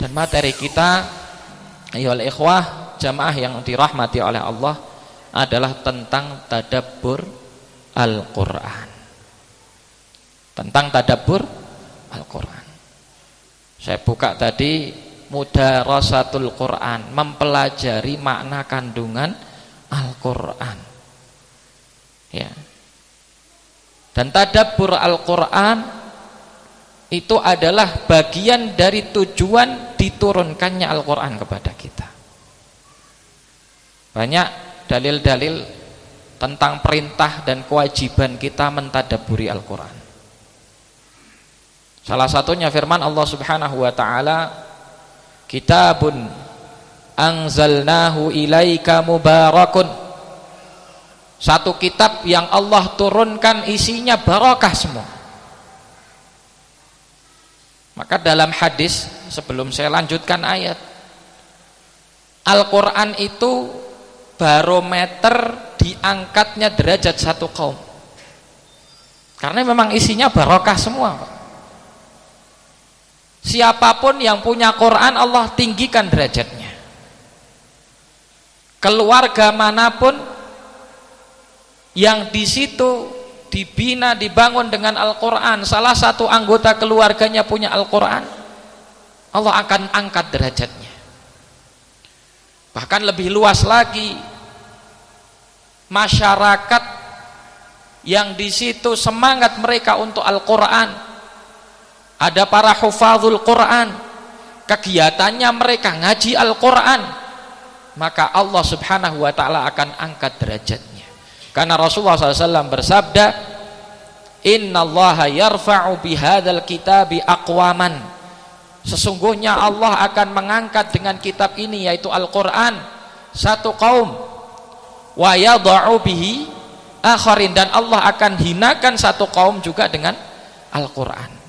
Dan materi kita ayyuhal ikhwah jamaah yang dirahmati oleh Allah adalah tentang tadabbur Al-Qur'an. Tentang tadabbur Al-Qur'an. Saya buka tadi mudarasatul Qur'an, mempelajari makna kandungan Al-Qur'an. Ya. Dan tadabbur Al-Qur'an itu adalah bagian dari tujuan diturunkannya Al-Qur'an kepada kita. Banyak dalil-dalil tentang perintah dan kewajiban kita mentadabburi Al-Qur'an. Salah satunya firman Allah Subhanahu wa taala, kitabun anzalnahu ilaika mubarakun. Satu kitab yang Allah turunkan isinya barakah semua. Maka dalam hadis, sebelum saya lanjutkan ayat, Al-Quran itu barometer diangkatnya derajat satu kaum. Karena memang isinya barokah semua. Siapapun yang punya Quran, Allah tinggikan derajatnya. Keluarga manapun yang di situ dibina, dibangun dengan Al-Quran, salah satu anggota keluarganya punya Al-Quran, Allah akan angkat derajatnya. Bahkan lebih luas lagi, masyarakat yang di situ semangat mereka untuk Al-Quran, ada para hufadzul Quran, kegiatannya mereka ngaji Al-Quran, maka Allah Subhanahu wa ta'ala akan angkat derajatnya. Karena Rasulullah SAW bersabda, innallaha yarfa'u bihadzal kitabi aqwaman. Sesungguhnya Allah akan mengangkat dengan kitab ini, yaitu Al-Quran, satu kaum, wa yadha'u bihi akharin, dan Allah akan hinakan satu kaum juga dengan Al-Quran.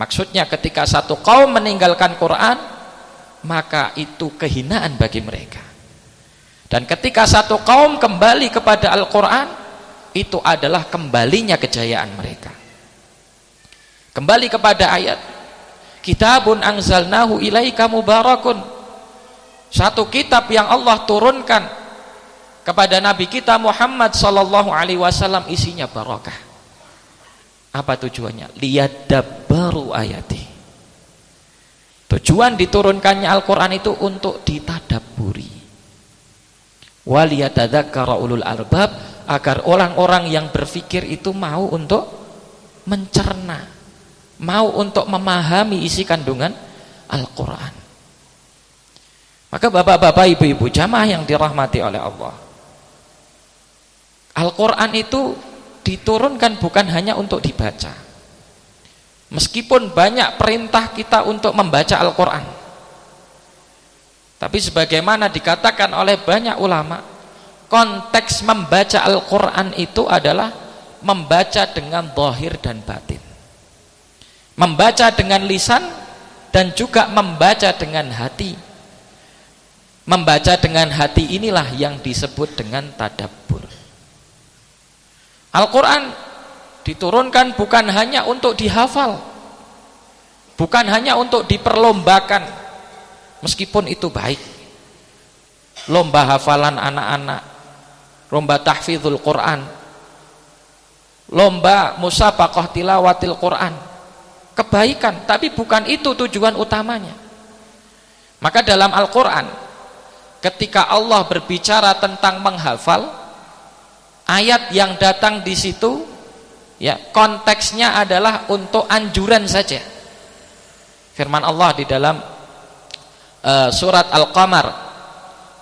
Maksudnya ketika satu kaum meninggalkan Quran, maka itu kehinaan bagi mereka. Dan ketika satu kaum kembali kepada Al-Quran, itu adalah kembalinya kejayaan mereka. Kembali kepada ayat, kitabun anzalnahu ilaika mubarakun. Satu kitab yang Allah turunkan kepada Nabi kita Muhammad sallallahu alaihi wasallam, isinya barakah. Apa tujuannya? Liyadabbaru ayati. Tujuan diturunkannya Al-Quran itu untuk ditadabburi. Waliyatadzakkara ulul albab, agar orang-orang yang berpikir itu mau untuk mencerna, mau untuk memahami isi kandungan Al-Quran. Maka bapak-bapak, ibu-ibu jamaah yang dirahmati oleh Allah, Al-Quran itu diturunkan bukan hanya untuk dibaca. Meskipun banyak perintah kita untuk membaca Al-Quran, tapi sebagaimana dikatakan oleh banyak ulama, konteks membaca Al-Quran itu adalah membaca dengan zahir dan batin, membaca dengan lisan dan juga membaca dengan hati. Membaca dengan hati inilah yang disebut dengan tadabbur. Al-Quran diturunkan bukan hanya untuk dihafal, bukan hanya untuk diperlombakan, meskipun itu baik, lomba hafalan anak-anak, lomba tahfidzul Quran, lomba musabaqah tilawatil Quran, kebaikan, tapi bukan itu tujuan utamanya. Maka dalam Al-Quran, ketika Allah berbicara tentang menghafal, ayat yang datang di situ, ya, konteksnya adalah untuk anjuran saja. Firman Allah di dalam surat Al-Qamar,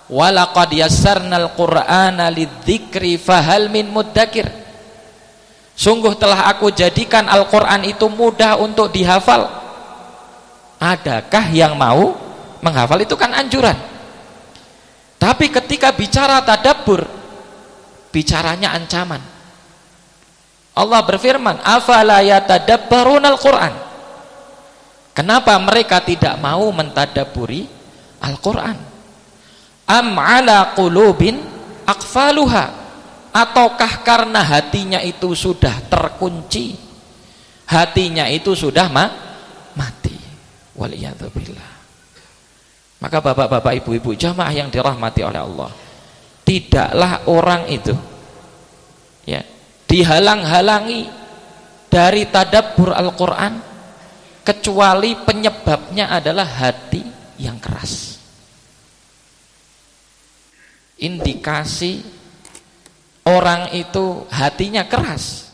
walaqad yassarnal qur'ana lidzikri fahal min muddakir. Sungguh telah aku jadikan Al-Quran itu mudah untuk dihafal, adakah yang mau menghafal? Itu kan anjuran. Tapi ketika bicara tadabbur, bicaranya ancaman. Allah berfirman, afala yatadabbarunal Qur'an. Kenapa mereka tidak mau mentadabburi Al-Quran? Am ala qulubin aqfaluha, ataukah karena hatinya itu sudah terkunci, hatinya itu sudah mati. Waliyadzubillah. Maka bapak-bapak, ibu-ibu, jamaah yang dirahmati oleh Allah, tidaklah orang itu ya dihalang-halangi dari tadabbur Al-Quran kecuali penyebabnya adalah hati yang keras. Indikasi orang itu hatinya keras